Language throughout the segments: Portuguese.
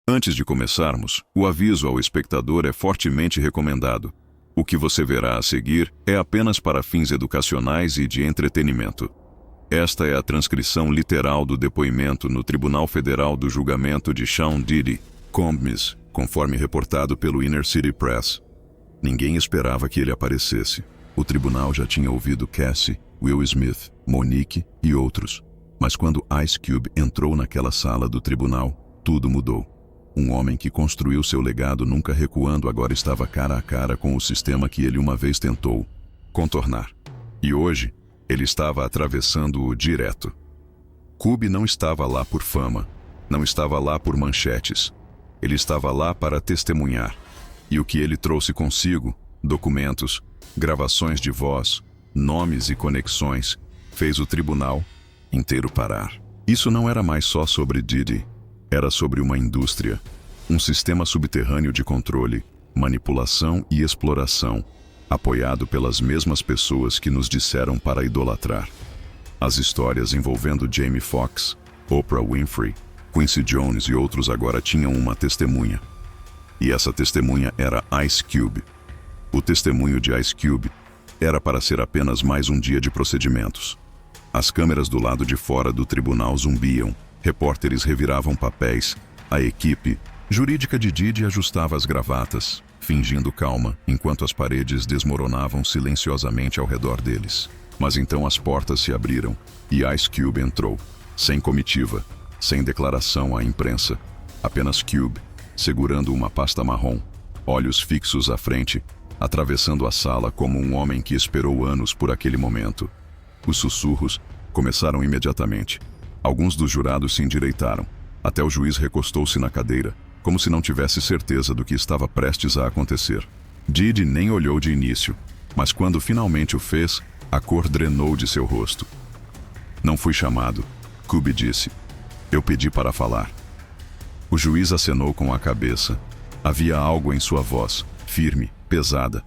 Antes de começarmos, o aviso ao espectador é fortemente recomendado. O que você verá a seguir é apenas para fins educacionais e de entretenimento. Esta é a transcrição literal do depoimento no Tribunal Federal do julgamento de Sean Diddy Combs, conforme reportado pelo Inner City Press. Ninguém esperava que ele aparecesse. O tribunal já tinha ouvido Cassie, Will Smith, Monique e outros. Mas quando Ice Cube entrou naquela sala do tribunal, tudo mudou. Um homem que construiu seu legado nunca recuando agora estava cara a cara com o sistema que ele uma vez tentou contornar. E hoje, ele estava atravessando-o direto. Cube não estava lá por fama, não estava lá por manchetes. Ele estava lá para testemunhar. E o que ele trouxe consigo, documentos, gravações de voz, nomes e conexões, fez o tribunal inteiro parar. Isso não era mais só sobre Diddy. Era sobre uma indústria, um sistema subterrâneo de controle, manipulação e exploração, apoiado pelas mesmas pessoas que nos disseram para idolatrar. As histórias envolvendo Jamie Foxx, Oprah Winfrey, Quincy Jones e outros agora tinham uma testemunha. E essa testemunha era Ice Cube. O testemunho de Ice Cube era para ser apenas mais um dia de procedimentos. As câmeras do lado de fora do tribunal zumbiam. Repórteres reviravam papéis. A equipe jurídica de Diddy ajustava as gravatas, fingindo calma, enquanto as paredes desmoronavam silenciosamente ao redor deles. Mas então as portas se abriram e Ice Cube entrou, sem comitiva, sem declaração à imprensa. Apenas Cube, segurando uma pasta marrom, olhos fixos à frente, atravessando a sala como um homem que esperou anos por aquele momento. Os sussurros começaram imediatamente. Alguns dos jurados se endireitaram. Até o juiz recostou-se na cadeira, como se não tivesse certeza do que estava prestes a acontecer. Diddy nem olhou de início, mas quando finalmente o fez, a cor drenou de seu rosto. Não fui chamado, Cube disse. Eu pedi para falar. O juiz acenou com a cabeça. Havia algo em sua voz, firme, pesada.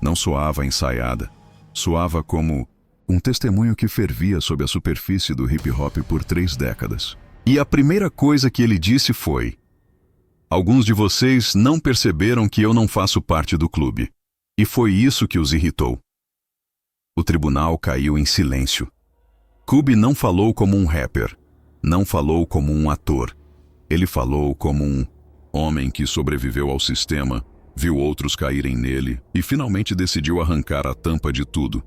Não soava ensaiada. Soava como um testemunho que fervia sob a superfície do hip-hop por 3 décadas. E a primeira coisa que ele disse foi: alguns de vocês não perceberam que eu não faço parte do clube. E foi isso que os irritou. O tribunal caiu em silêncio. Cube não falou como um rapper. Não falou como um ator. Ele falou como um homem que sobreviveu ao sistema, viu outros caírem nele e finalmente decidiu arrancar a tampa de tudo.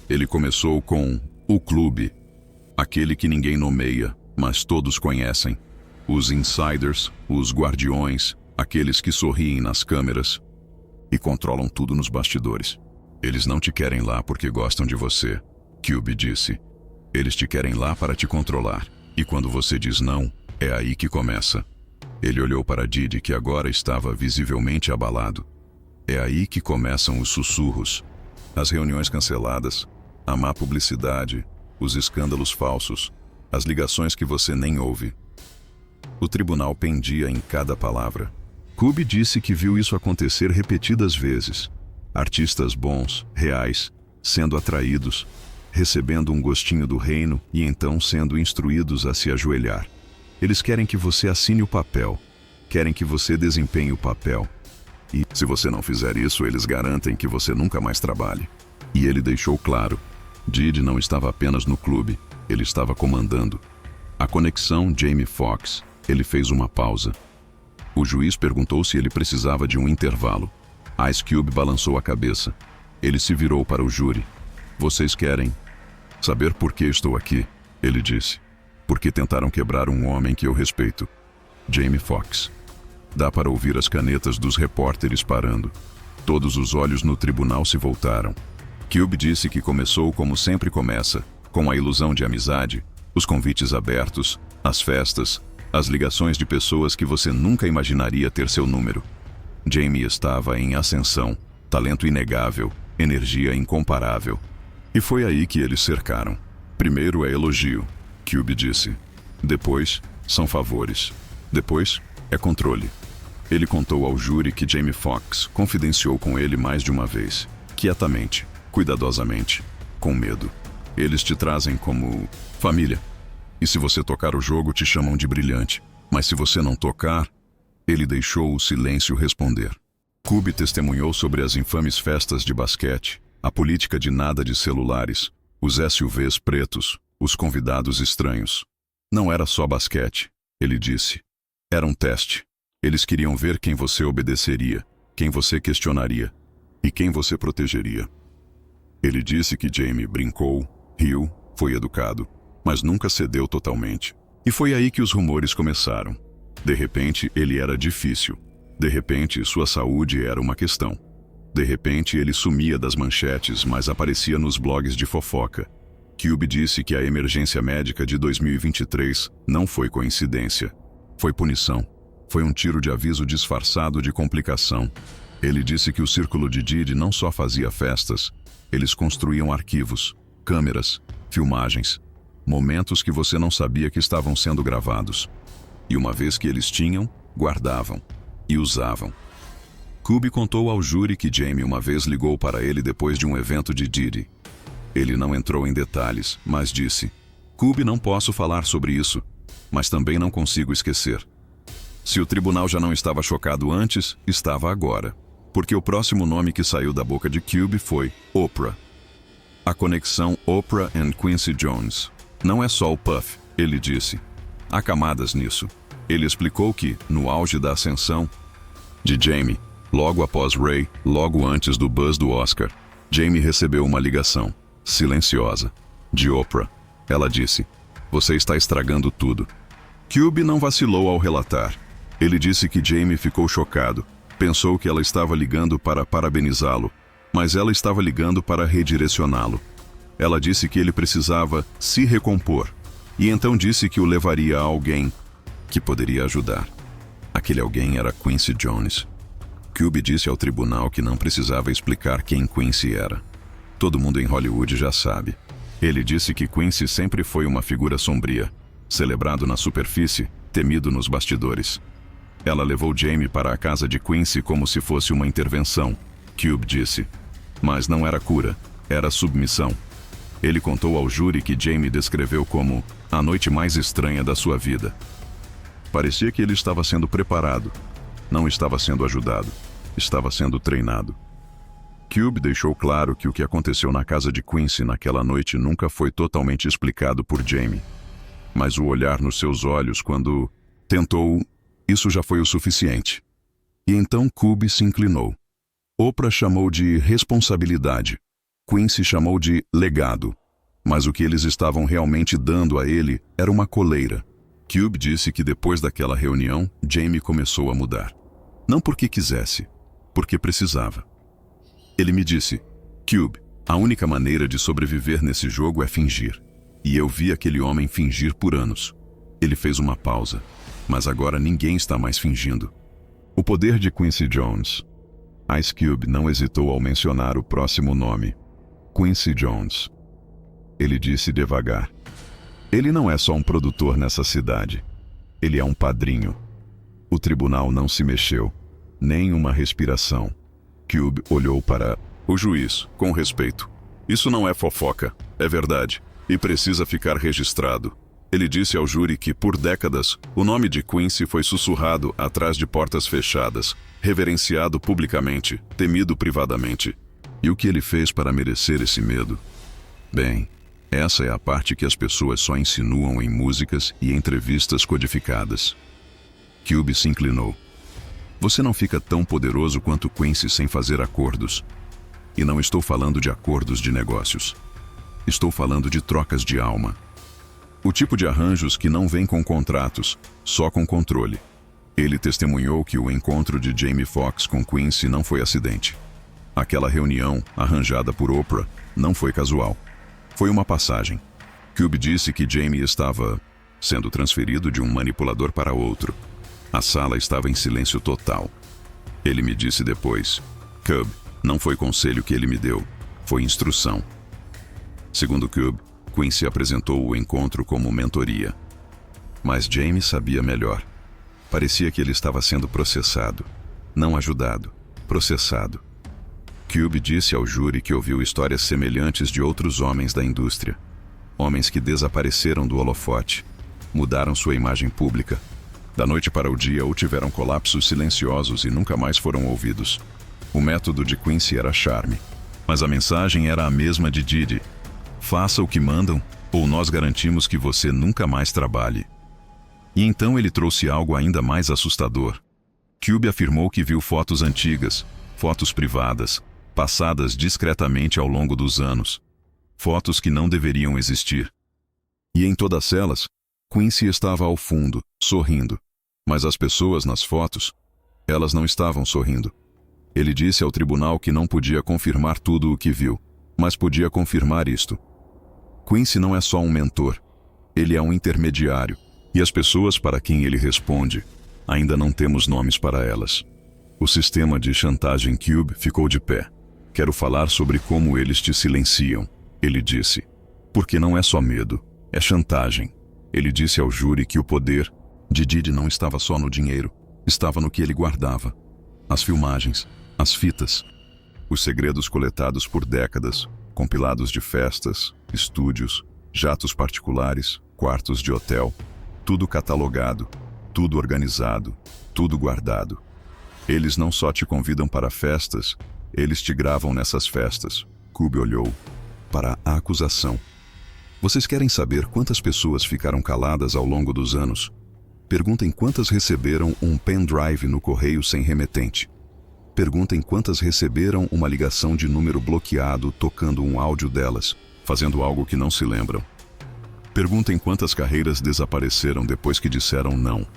Ele começou com o clube, aquele que ninguém nomeia, mas todos conhecem. Os insiders, os guardiões, aqueles que sorriem nas câmeras e controlam tudo nos bastidores. Eles não te querem lá porque gostam de você, Cube disse. Eles te querem lá para te controlar. E quando você diz não, é aí que começa. Ele olhou para Diddy, que agora estava visivelmente abalado. É aí que começam os sussurros, as reuniões canceladas, a má publicidade, os escândalos falsos, as ligações que você nem ouve. O tribunal pendia em cada palavra. Cube disse que viu isso acontecer repetidas vezes. Artistas bons, reais, sendo atraídos, recebendo um gostinho do reino e então sendo instruídos a se ajoelhar. Eles querem que você assine o papel, querem que você desempenhe o papel. E, se você não fizer isso, eles garantem que você nunca mais trabalhe. E ele deixou claro, Diddy não estava apenas no clube, ele estava comandando. A conexão Jamie Foxx, ele fez uma pausa. O juiz perguntou se ele precisava de um intervalo. Ice Cube balançou a cabeça. Ele se virou para o júri. Vocês querem saber por que estou aqui? Ele disse. Porque tentaram quebrar um homem que eu respeito. Jamie Foxx. Dá para ouvir as canetas dos repórteres parando. Todos os olhos no tribunal se voltaram. Cube disse que começou como sempre começa, com a ilusão de amizade, os convites abertos, as festas, as ligações de pessoas que você nunca imaginaria ter seu número. Jamie estava em ascensão, talento inegável, energia incomparável. E foi aí que eles cercaram. Primeiro é elogio, Cube disse. Depois, são favores. Depois, é controle. Ele contou ao júri que Jamie Foxx confidenciou com ele mais de uma vez, quietamente, cuidadosamente, com medo. Eles te trazem como família. E se você tocar o jogo, te chamam de brilhante. Mas se você não tocar, Ele deixou o silêncio responder. Cube testemunhou sobre as infames festas de basquete, a política de nada de celulares, os SUVs pretos, os convidados estranhos. Não era só basquete, ele disse. Era um teste. Eles queriam ver quem você obedeceria, quem você questionaria e quem você protegeria. Ele disse que Jamie brincou, riu, foi educado, mas nunca cedeu totalmente. E foi aí que os rumores começaram. De repente, ele era difícil. De repente, sua saúde era uma questão. De repente, ele sumia das manchetes, mas aparecia nos blogs de fofoca. Cube disse que a emergência médica de 2023 não foi coincidência. Foi punição. Foi um tiro de aviso disfarçado de complicação. Ele disse que o círculo de Diddy não só fazia festas, eles construíam arquivos, câmeras, filmagens, momentos que você não sabia que estavam sendo gravados. E uma vez que eles tinham, guardavam e usavam. Cube contou ao júri que Jamie uma vez ligou para ele depois de um evento de Diddy. Ele não entrou em detalhes, mas disse: Cube, não posso falar sobre isso, mas também não consigo esquecer. Se o tribunal já não estava chocado antes, estava agora. Porque o próximo nome que saiu da boca de Cube foi Oprah. A conexão Oprah e Quincy Jones. Não é só o Puff, ele disse. Há camadas nisso. Ele explicou que, no auge da ascensão de Jamie, logo após Ray, logo antes do buzz do Oscar, Jamie recebeu uma ligação, silenciosa, de Oprah. Ela disse: Você está estragando tudo. Cube não vacilou ao relatar. Ele disse que Jamie ficou chocado. Pensou que ela estava ligando para parabenizá-lo, mas ela estava ligando para redirecioná-lo. Ela disse que ele precisava se recompor, e então disse que o levaria a alguém que poderia ajudar. Aquele alguém era Quincy Jones. Cube disse ao tribunal que não precisava explicar quem Quincy era. Todo mundo em Hollywood já sabe. Ele disse que Quincy sempre foi uma figura sombria, celebrado na superfície, temido nos bastidores. Ela levou Jamie para a casa de Quincy como se fosse uma intervenção, Cube disse. Mas não era cura, era submissão. Ele contou ao júri que Jamie descreveu como a noite mais estranha da sua vida. Parecia que ele estava sendo preparado. Não estava sendo ajudado. Estava sendo treinado. Cube deixou claro que o que aconteceu na casa de Quincy naquela noite nunca foi totalmente explicado por Jamie. Mas o olhar nos seus olhos quando tentou, isso já foi o suficiente. E então Cube se inclinou. Oprah chamou de responsabilidade. Quincy chamou de legado. Mas o que eles estavam realmente dando a ele era uma coleira. Cube disse que depois daquela reunião, Jamie começou a mudar. Não porque quisesse, porque precisava. Ele me disse: Cube, a única maneira de sobreviver nesse jogo é fingir. E eu vi aquele homem fingir por anos. Ele fez uma pausa, mas agora ninguém está mais fingindo. O poder de Quincy Jones. Ice Cube não hesitou ao mencionar o próximo nome. Quincy Jones. Ele disse devagar: Ele não é só um produtor nessa cidade. Ele é um padrinho. O tribunal não se mexeu. Nem uma respiração. Cube olhou para o juiz, com respeito. Isso não é fofoca, é verdade, e precisa ficar registrado. Ele disse ao júri que, por décadas, o nome de Quincy foi sussurrado atrás de portas fechadas, reverenciado publicamente, temido privadamente. E o que ele fez para merecer esse medo? Bem, essa é a parte que as pessoas só insinuam em músicas e entrevistas codificadas. Cube se inclinou. Você não fica tão poderoso quanto Quincy sem fazer acordos. E não estou falando de acordos de negócios. Estou falando de trocas de alma. O tipo de arranjos que não vem com contratos, só com controle. Ele testemunhou que o encontro de Jamie Foxx com Quincy não foi acidente. Aquela reunião, arranjada por Oprah, não foi casual. Foi uma passagem. Cube disse que Jamie estava sendo transferido de um manipulador para outro. A sala estava em silêncio total. Ele me disse depois: Cube, não foi conselho que ele me deu, foi instrução. Segundo Cube, Quincy apresentou o encontro como mentoria. Mas Jamie sabia melhor. Parecia que ele estava sendo processado. Não ajudado, processado. Cube disse ao júri que ouviu histórias semelhantes de outros homens da indústria. Homens que desapareceram do holofote, mudaram sua imagem pública, Da noite para o dia, ou tiveram colapsos silenciosos e nunca mais foram ouvidos. O método de Quincy era charme, mas a mensagem era a mesma de Didi: faça o que mandam, ou nós garantimos que você nunca mais trabalhe. E então ele trouxe algo ainda mais assustador. Cube afirmou que viu fotos antigas, fotos privadas, passadas discretamente ao longo dos anos. Fotos que não deveriam existir. E em todas elas, Quincy estava ao fundo, sorrindo. Mas as pessoas nas fotos, elas não estavam sorrindo. Ele disse ao tribunal que não podia confirmar tudo o que viu, mas podia confirmar isto: Quincy não é só um mentor, ele é um intermediário, e as pessoas para quem ele responde, ainda não temos nomes para elas. O sistema de chantagem Cube ficou de pé. Quero falar sobre como eles te silenciam, ele disse. Porque não é só medo, é chantagem. Ele disse ao júri que o poder de Didi não estava só no dinheiro, estava no que ele guardava. As filmagens, as fitas, os segredos coletados por décadas, compilados de festas, estúdios, jatos particulares, quartos de hotel, tudo catalogado, tudo organizado, tudo guardado. Eles não só te convidam para festas, eles te gravam nessas festas. Cube olhou para a acusação. Vocês querem saber quantas pessoas ficaram caladas ao longo dos anos? Perguntem quantas receberam um pendrive no correio sem remetente. Perguntem quantas receberam uma ligação de número bloqueado tocando um áudio delas, fazendo algo que não se lembram. Perguntem quantas carreiras desapareceram depois que disseram não.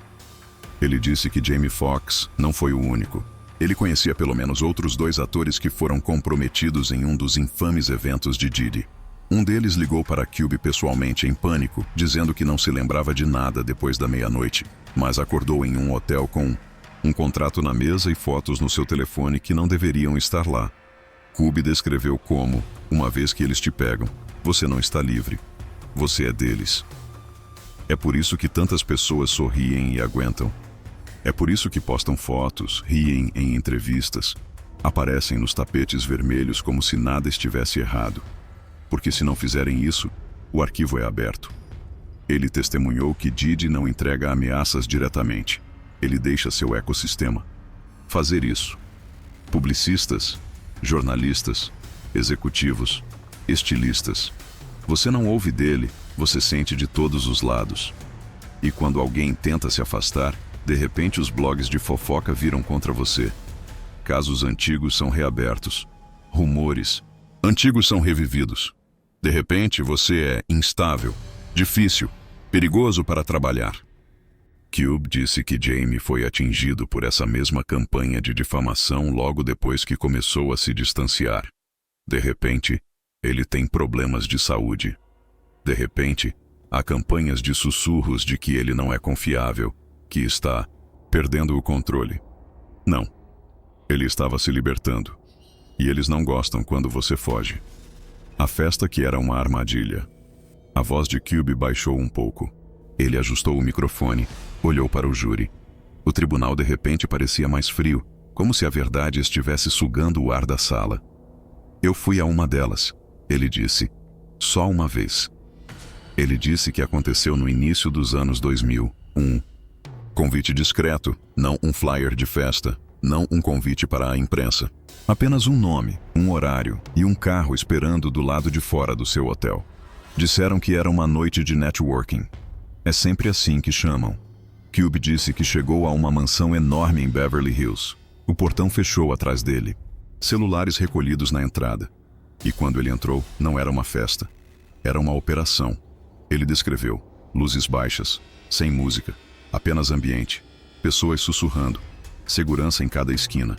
Ele disse que Jamie Foxx não foi o único. Ele conhecia pelo menos outros 2 atores que foram comprometidos em um dos infames eventos de Didi. Um deles ligou para Cube pessoalmente em pânico, dizendo que não se lembrava de nada depois da meia-noite, mas acordou em um hotel com um contrato na mesa e fotos no seu telefone que não deveriam estar lá. Cube descreveu como, uma vez que eles te pegam, você não está livre. Você é deles. É por isso que tantas pessoas sorriem e aguentam. É por isso que postam fotos, riem em entrevistas, aparecem nos tapetes vermelhos como se nada estivesse errado. Porque se não fizerem isso, o arquivo é aberto. Ele testemunhou que Didi não entrega ameaças diretamente. Ele deixa seu ecossistema fazer isso. Publicistas, jornalistas, executivos, estilistas. Você não ouve dele, você sente de todos os lados. E quando alguém tenta se afastar, de repente os blogs de fofoca viram contra você. Casos antigos são reabertos. Rumores antigos são revividos. De repente você é instável, difícil, perigoso para trabalhar. Cube disse que Jamie foi atingido por essa mesma campanha de difamação logo depois que começou a se distanciar. De repente, ele tem problemas de saúde. De repente, há campanhas de sussurros de que ele não é confiável, que está perdendo o controle. Não. Ele estava se libertando. E eles não gostam quando você foge. A festa que era uma armadilha. A voz de Cube baixou um pouco. Ele ajustou o microfone, olhou para o júri. O tribunal de repente parecia mais frio, como se a verdade estivesse sugando o ar da sala. Eu fui a uma delas, ele disse. Só uma vez. Ele disse que aconteceu no início dos anos 2000. Convite discreto, não um flyer de festa, não um convite para a imprensa. Apenas um nome, um horário e um carro esperando do lado de fora do seu hotel. Disseram que era uma noite de networking. É sempre assim que chamam. Cube disse que chegou a uma mansão enorme em Beverly Hills. O portão fechou atrás dele. Celulares recolhidos na entrada. E quando ele entrou, não era uma festa. Era uma operação. Ele descreveu: luzes baixas, sem música, apenas ambiente, pessoas sussurrando, segurança em cada esquina.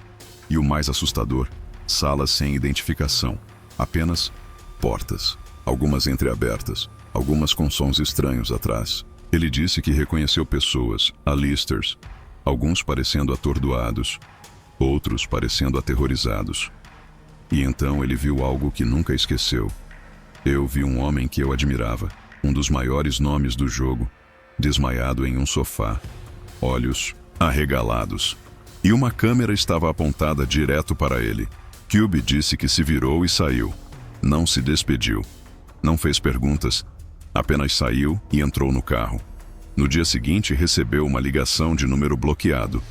E o mais assustador, salas sem identificação, apenas portas, algumas entreabertas, algumas com sons estranhos atrás. Ele disse que reconheceu pessoas, alisters, alguns parecendo atordoados, outros parecendo aterrorizados. E então ele viu algo que nunca esqueceu. Eu vi um homem que eu admirava, um dos maiores nomes do jogo, desmaiado em um sofá, olhos arregalados. E uma câmera estava apontada direto para ele. Cube disse que se virou e saiu. Não se despediu. Não fez perguntas. Apenas saiu e entrou no carro. No dia seguinte, recebeu uma ligação de número bloqueado.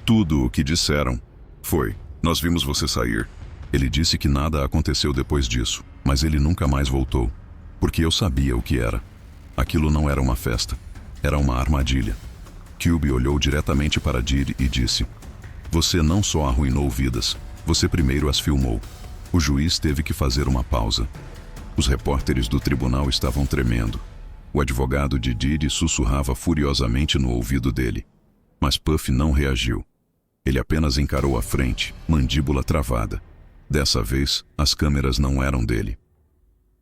Tudo o que disseram foi: "Nós vimos você sair." Ele disse que nada aconteceu depois disso, mas ele nunca mais voltou, porque eu sabia o que era. Aquilo não era uma festa, era uma armadilha. Cube olhou diretamente para Didi e disse: "Você não só arruinou vidas, você primeiro as filmou." O juiz teve que fazer uma pausa. Os repórteres do tribunal estavam tremendo. O advogado de Didi sussurrava furiosamente no ouvido dele. Mas Puff não reagiu. Ele apenas encarou a frente, mandíbula travada. Dessa vez, as câmeras não eram dele.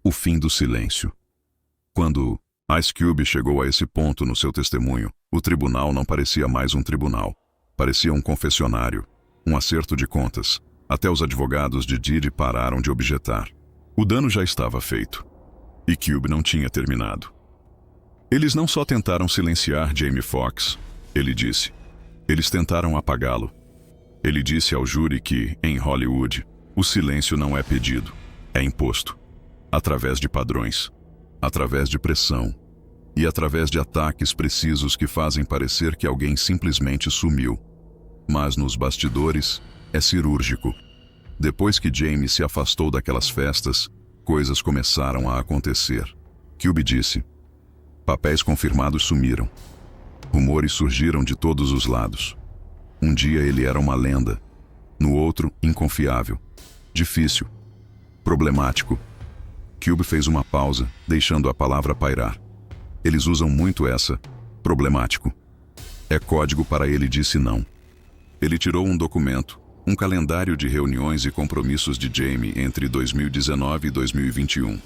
O fim do silêncio. Quando Ice Cube chegou a esse ponto no seu testemunho, o tribunal não parecia mais um tribunal. Parecia um confessionário, um acerto de contas. Até os advogados de Didi pararam de objetar. O dano já estava feito. E Cube não tinha terminado. Eles não só tentaram silenciar Jamie Foxx, ele disse. Eles tentaram apagá-lo. Ele disse ao júri que, em Hollywood, o silêncio não é pedido, é imposto. Através de padrões, através de pressão e através de ataques precisos que fazem parecer que alguém simplesmente sumiu. Mas nos bastidores, é cirúrgico. Depois que Jamie se afastou daquelas festas, coisas começaram a acontecer. Cube disse: "Papéis confirmados sumiram. Rumores surgiram de todos os lados. Um dia ele era uma lenda. No outro, inconfiável. Difícil. Problemático." Cube fez uma pausa, deixando a palavra pairar. Eles usam muito essa, problemático. É código para ele disse não. Ele tirou um documento, um calendário de reuniões e compromissos de Jamie entre 2019 e 2021.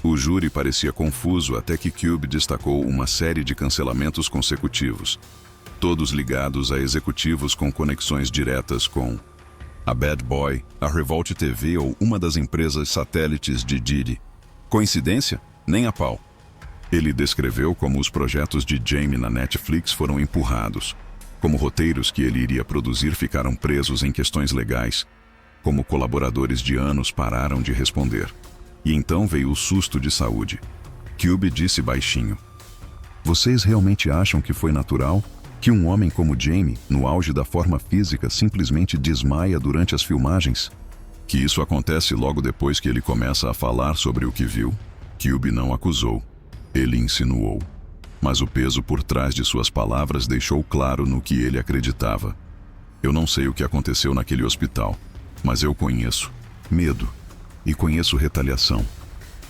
O júri parecia confuso até que Cube destacou uma série de cancelamentos consecutivos, todos ligados a executivos com conexões diretas com a Bad Boy, a Revolt TV ou uma das empresas satélites de Didi. Coincidência? Nem a pau. Ele descreveu como os projetos de Jamie na Netflix foram empurrados, como roteiros que ele iria produzir ficaram presos em questões legais, como colaboradores de anos pararam de responder. E então veio o susto de saúde. Cube disse baixinho: "Vocês realmente acham que foi natural? Que um homem como Jamie, no auge da forma física, simplesmente desmaia durante as filmagens? Que isso acontece logo depois que ele começa a falar sobre o que viu?" Cube não acusou. Ele insinuou. Mas o peso por trás de suas palavras deixou claro no que ele acreditava. "Eu não sei o que aconteceu naquele hospital, mas eu conheço medo e conheço retaliação.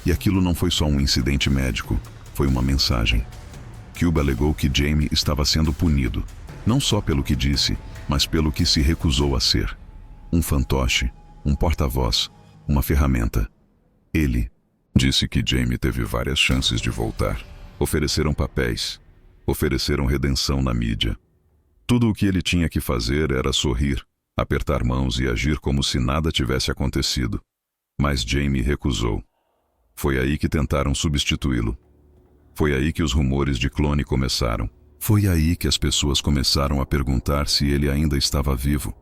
E aquilo não foi só um incidente médico, foi uma mensagem." Cube alegou que Jamie estava sendo punido, não só pelo que disse, mas pelo que se recusou a ser. Um fantoche, um porta-voz, uma ferramenta. Ele disse que Jamie teve várias chances de voltar. Ofereceram papéis, ofereceram redenção na mídia. Tudo o que ele tinha que fazer era sorrir, apertar mãos e agir como se nada tivesse acontecido. Mas Jamie recusou. Foi aí que tentaram substituí-lo. Foi aí que os rumores de clone começaram. Foi aí que as pessoas começaram a perguntar se ele ainda estava vivo.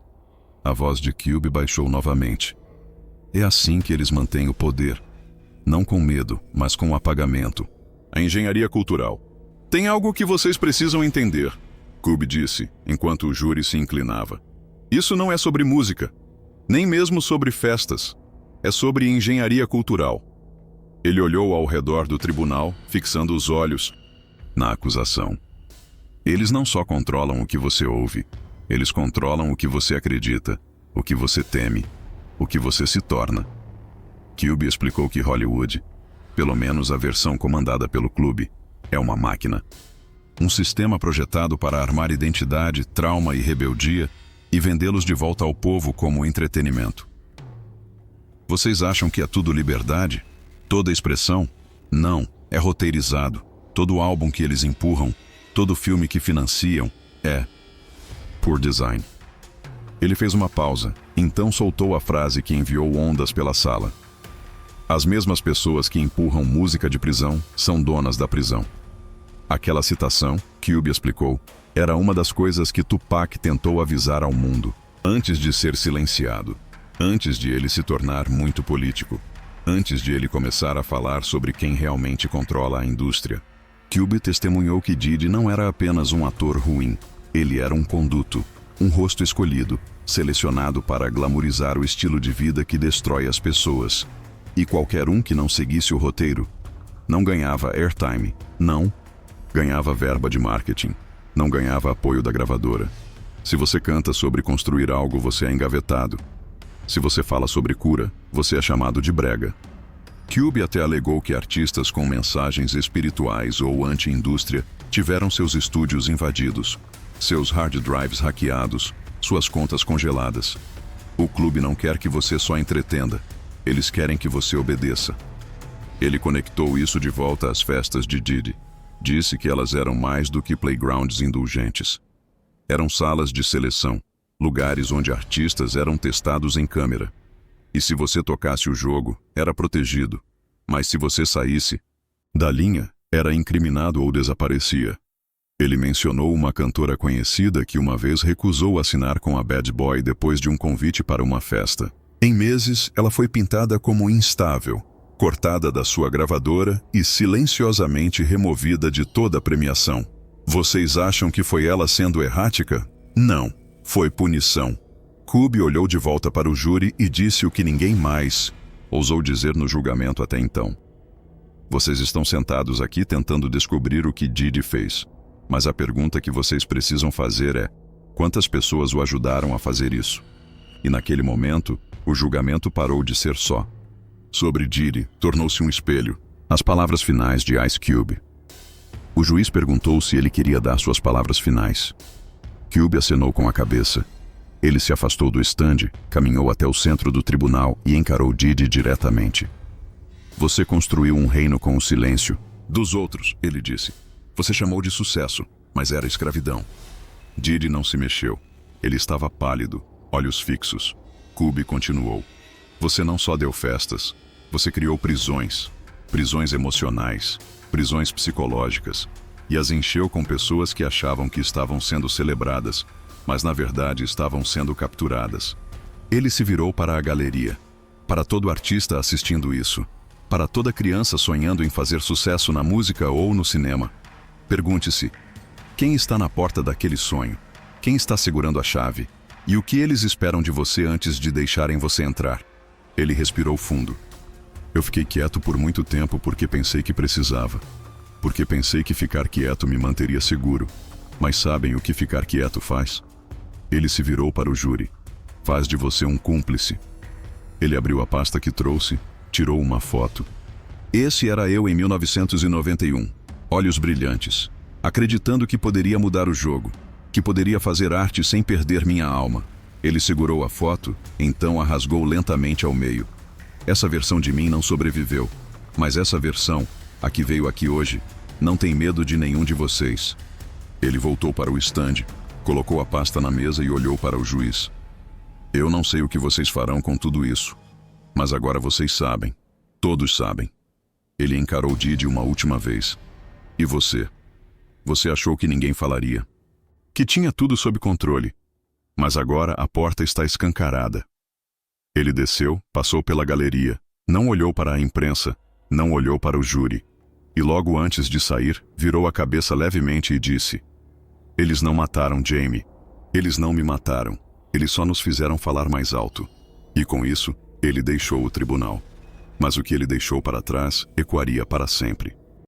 A voz de Cube baixou novamente. "É assim que eles mantêm o poder. Não com medo, mas com apagamento. A engenharia cultural. Tem algo que vocês precisam entender", Cube disse, enquanto o júri se inclinava. "Isso não é sobre música, nem mesmo sobre festas. É sobre engenharia cultural." Ele olhou ao redor do tribunal, fixando os olhos na acusação. "Eles não só controlam o que você ouve, eles controlam o que você acredita, o que você teme, o que você se torna." Cube explicou que Hollywood, pelo menos a versão comandada pelo clube, é uma máquina. Um sistema projetado para armar identidade, trauma e rebeldia e vendê-los de volta ao povo como entretenimento. Vocês acham que é tudo liberdade? Toda expressão? Não, é roteirizado. Todo álbum que eles empurram, todo filme que financiam, é por design. Ele fez uma pausa, então soltou a frase que enviou ondas pela sala. As mesmas pessoas que empurram música de prisão são donas da prisão. Aquela citação, Cube explicou, era uma das coisas que Tupac tentou avisar ao mundo, antes de ser silenciado, antes de ele se tornar muito político, antes de ele começar a falar sobre quem realmente controla a indústria. Cube testemunhou que Diddy não era apenas um ator ruim. Ele era um conduto, um rosto escolhido, selecionado para glamourizar o estilo de vida que destrói as pessoas. E qualquer um que não seguisse o roteiro não ganhava airtime, não ganhava verba de marketing, não ganhava apoio da gravadora. Se você canta sobre construir algo, você é engavetado. Se você fala sobre cura, você é chamado de brega. Cube até alegou que artistas com mensagens espirituais ou anti-indústria tiveram seus estúdios invadidos, seus hard drives hackeados, suas contas congeladas. O clube não quer que você só entretenda, eles querem que você obedeça. Ele conectou isso de volta às festas de Diddy. Disse que elas eram mais do que playgrounds indulgentes. Eram salas de seleção, lugares onde artistas eram testados em câmera. E se você tocasse o jogo, era protegido. Mas se você saísse da linha, era incriminado ou desaparecia. Ele mencionou uma cantora conhecida que uma vez recusou assinar com a Bad Boy depois de um convite para uma festa. Em meses, ela foi pintada como instável, cortada da sua gravadora e silenciosamente removida de toda a premiação. Vocês acham que foi ela sendo errática? Não, foi punição. Cube olhou de volta para o júri e disse o que ninguém mais ousou dizer no julgamento até então. Vocês estão sentados aqui tentando descobrir o que Diddy fez. Mas a pergunta que vocês precisam fazer é: quantas pessoas o ajudaram a fazer isso? E naquele momento, o julgamento parou de ser só sobre Diddy, tornou-se um espelho. As palavras finais de Ice Cube. O juiz perguntou se ele queria dar suas palavras finais. Cube acenou com a cabeça. Ele se afastou do estande, caminhou até o centro do tribunal e encarou Diddy diretamente. Você construiu um reino com o silêncio dos outros, ele disse. Você chamou de sucesso, mas era escravidão. Diddy não se mexeu. Ele estava pálido, olhos fixos. Cube continuou. Você não só deu festas, você criou prisões. Prisões emocionais, prisões psicológicas. E as encheu com pessoas que achavam que estavam sendo celebradas, mas na verdade estavam sendo capturadas. Ele se virou para a galeria. Para todo artista assistindo isso. Para toda criança sonhando em fazer sucesso na música ou no cinema. Pergunte-se, quem está na porta daquele sonho? Quem está segurando a chave? E o que eles esperam de você antes de deixarem você entrar? Ele respirou fundo. Eu fiquei quieto por muito tempo porque pensei que precisava. Porque pensei que ficar quieto me manteria seguro. Mas sabem o que ficar quieto faz? Ele se virou para o júri. Faz de você um cúmplice. Ele abriu a pasta que trouxe, tirou uma foto. Esse era eu em 1991. Olhos brilhantes, acreditando que poderia mudar o jogo, que poderia fazer arte sem perder minha alma. Ele segurou a foto, então a rasgou lentamente ao meio. Essa versão de mim não sobreviveu, mas essa versão, a que veio aqui hoje, não tem medo de nenhum de vocês. Ele voltou para o estande, colocou a pasta na mesa e olhou para o juiz. Eu não sei o que vocês farão com tudo isso, mas agora vocês sabem. Todos sabem. Ele encarou Diddy uma última vez. E você? Você achou que ninguém falaria? Que tinha tudo sob controle. Mas agora a porta está escancarada. Ele desceu, passou pela galeria, não olhou para a imprensa, não olhou para o júri. E logo antes de sair, virou a cabeça levemente e disse: Eles não mataram Jamie. Eles não me mataram. Eles só nos fizeram falar mais alto. E com isso, ele deixou o tribunal. Mas o que ele deixou para trás ecoaria para sempre.